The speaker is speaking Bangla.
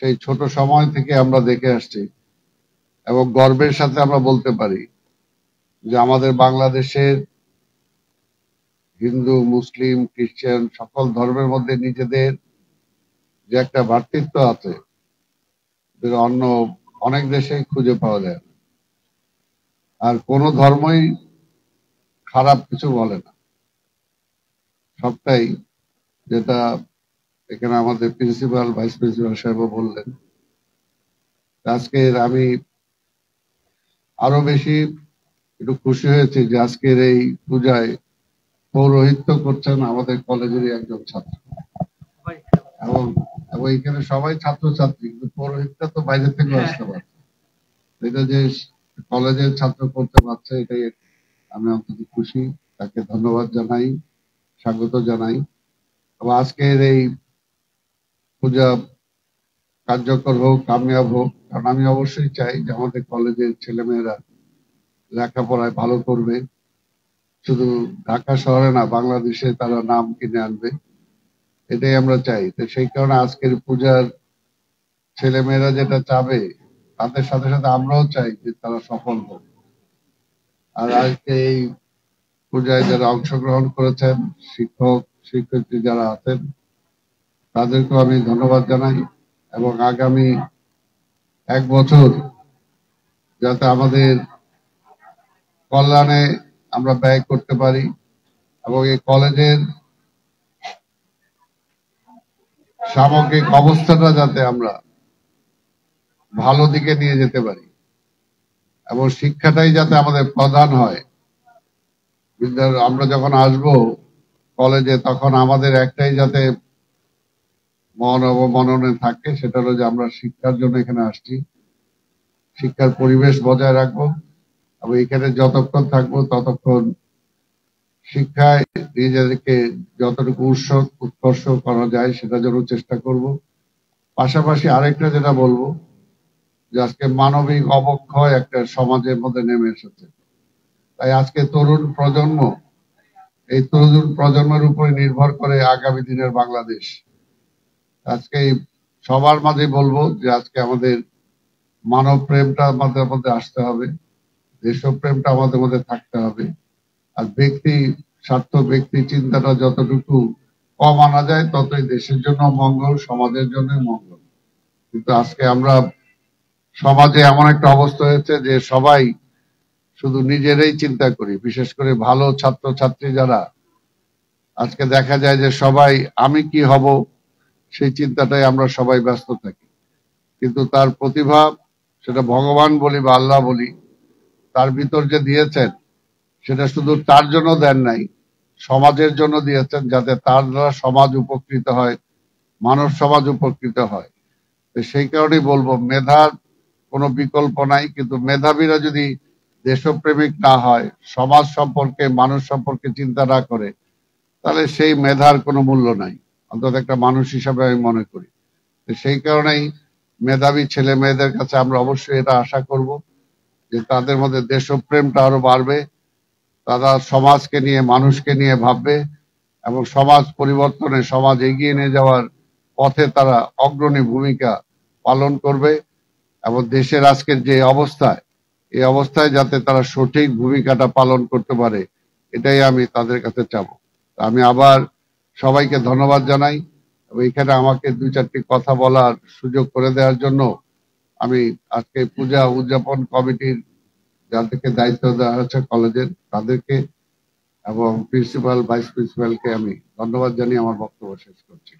সেই ছোট সময় থেকে আমরা দেখে আসছি এবং গর্বের সাথে আমরা বলতে পারি যে আমাদের বাংলাদেশের হিন্দু, মুসলিম, খ্রিস্টান সকল ধর্মের মধ্যে নিজেদের যে একটা ভ্রাতৃত্ব আছে, অন্য অনেক দেশেই খুঁজে পাওয়া যায় না। আর কোনো ধর্মই খারাপ কিছু বলে না, সবটাই, যেটা এখানে আমাদের প্রিন্সিপাল, ভাইস প্রিন্সিপাল সাহেব বললেন। আজকের আমি আরো বেশি একটু খুশি হয়েছি যে আজকের এই পূজায় পৌরোহিত্য করছেন আমাদের কলেজেরই একজন ছাত্র, এবং এবং এখানে সবাই ছাত্রছাত্রী, কিন্তু পৌরোহিত্যটা তো বাইরে থেকে আসতে পারছে। এটা যে কলেজের ছাত্র করতে পারছে, এটাই আমি অন্তত খুশি। তাকে ধন্যবাদ জানাই, স্বাগত জানাই। এবং আজকের এই পূজা কার্যকর হোক, কামিয়াব হোক, কারণ আমি অবশ্যই চাই যে আমাদের কলেজের ছেলেমেয়েরা লেখাপড়ায় ভালো করবে, শুধু ঢাকা শহরে না, বাংলাদেশে তারা নাম কিনে আনবে, এটাই আমরা চাই। তো সেই কারণে আজকের পূজার ছেলেমেয়েরা যেটা চাবে, তাদের সাথে সাথে আমরাও চাই যে তারা সফল হোক। আর আজকে এই পূজায় যারা অংশগ্রহণ করেছেন, শিক্ষক শিক্ষয়িত্রী যারা আছেন, তাদেরকেও আমি ধন্যবাদ জানাই। এবং আগামী 1 বছর যাতে আমাদের কল্যাণে আমরা ব্যয় করতে পারি এবং এই কলেজের সামগ্রিক অবস্থাটা যাতে আমরা ভালো দিকে নিয়ে যেতে পারি এবং শিক্ষাটাই যাতে আমাদের প্রধান হয়। আমরা যখন আসব কলেজে, তখন আমাদের একটাই যাতে মন অবমাননে থাকে, সেটা হলো যে আমরা শিক্ষার জন্য এখানে আসছি, শিক্ষার পরিবেশ বজায় রাখবো এবং এখানে যতক্ষণ থাকবো ততক্ষণ শিক্ষায় নিজেদেরকে যতটুকু উৎকর্ষ করা যায় সেটার জন্য চেষ্টা করব। পাশাপাশি আরেকটা যেটা বলবো, যে আজকে মানবিক অবক্ষয় একটা সমাজের মধ্যে নেমে এসেছে। তাই আজকে তরুণ প্রজন্ম, এই তরুণ প্রজন্মের উপরে নির্ভর করে আগামী দিনের বাংলাদেশ। আজকে সবার মাঝে বলবো যে আজকে আমাদের মানব প্রেমটা আমাদের মধ্যে আসতে হবে, দেশপ্রেমটা আমাদের মধ্যে থাকতে হবে। আর ব্যক্তি স্বার্থ, ব্যক্তি চিন্তাটা যতটুকু কম আনা যায়, ততই দেশের জন্য মঙ্গল, সমাজের জন্য মঙ্গল। কিন্তু আজকে আমরা সমাজে এমন একটা অবস্থা হয়েছে যে সবাই শুধু নিজেরাই চিন্তা করি, বিশেষ করে ভালো ছাত্র ছাত্রী যারা, আজকে দেখা যায় যে সবাই আমি কি হব সেই চিন্তাটাই আমরা সবাই ব্যস্ত থাকি। কিন্তু তার প্রতিভা, সেটা ভগবান বলি বা আল্লাহ বলি, তার ভিতর যে দিয়েছেন, সেটা শুধু তার জন্য দেন নাই, সমাজের জন্য দিয়েছেন, যাতে তার দ্বারা সমাজ উপকৃত হয়, মানব সমাজ উপকৃত হয়। সেই কারণেই বলবো, মেধার কোনো বিকল্প নাই, কিন্তু মেধাবীরা যদি দেশপ্রেমিক না হয়, সমাজ সম্পর্কে, মানুষ সম্পর্কে চিন্তা না করে, তাহলে সেই মেধার কোনো মূল্য নাই, অন্তত একটা মানুষ হিসাবে আমি মনে করি। সেই কারণেই মেধাবী ছেলে মেয়েদের কাছে আমরা অবশ্যই এটা আশা করব যে তাদের মধ্যে দেশপ্রেমটা আরো বাড়বে, তারা সমাজকে নিয়ে, মানুষকে নিয়ে ভাববে এবং সমাজ পরিবর্তনে, সমাজ এগিয়ে নিয়ে যাওয়ার পথে তারা অগ্রণী ভূমিকা পালন করবে এবং দেশের আজকের যে অবস্থায়, এই অবস্থায় যাতে তারা সঠিক ভূমিকাটা পালন করতে পারে, এটাই আমি তাদের কাছে চাবো। আমি আবার সবাইকে ধন্যবাদ জানাই এবং এখানে আমাকে 2-4টি কথা বলার সুযোগ করে দেওয়ার জন্য আমি আজকে পূজা উদযাপন কমিটির যাদেরকে দায়িত্ব দেওয়া হয়েছে কলেজের, তাদেরকে এবং প্রিন্সিপাল, ভাইস প্রিন্সিপালকে আমি ধন্যবাদ জানিয়ে আমার বক্তব্য শেষ করছি।